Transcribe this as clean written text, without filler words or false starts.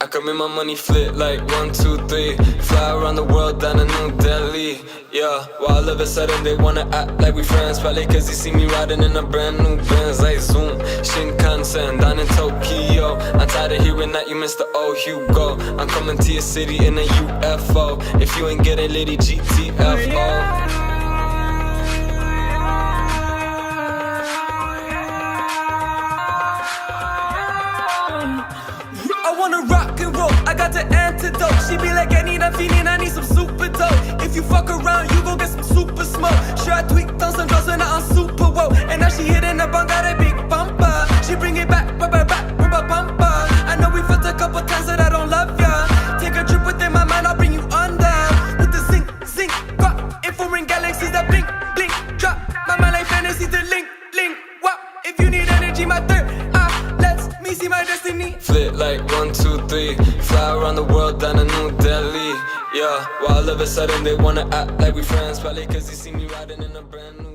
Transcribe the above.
come in my money flit like 1, 2, 3. Fly around the world down to New Delhi. Yeah, while all of a sudden they wanna act like we friends. Probably cause they see me riding in a brand new Benz. Like Zoom, Shinkansen, down in Tokyo. I'm tired of hearing that you missed the old Hugo. I'm coming to your city in a UFO. If you ain't getting litty, GTFO. I wanna rock and roll, I got the antidote. She be like, I need a feeling, I need some super dope. If you fuck around, you gon' get some super smoke. Sure, I tweaked on some drugs when I'm super woke. And now she hitting up on got a big bumper. She bring it back, bumper. I know we fucked a couple times that I don't love ya. Take a trip within my mind, I'll bring you under. With the zinc, rock in foreign galaxies that blink, drop. My mind like fantasy to link, wop. If you need energy, my third eye, let's me see my destiny. Flit like 1, 2, 3. Fly around the world down to New Delhi. Yeah, while all of a sudden they wanna act like we friends. Probably cause they see me riding in a brand new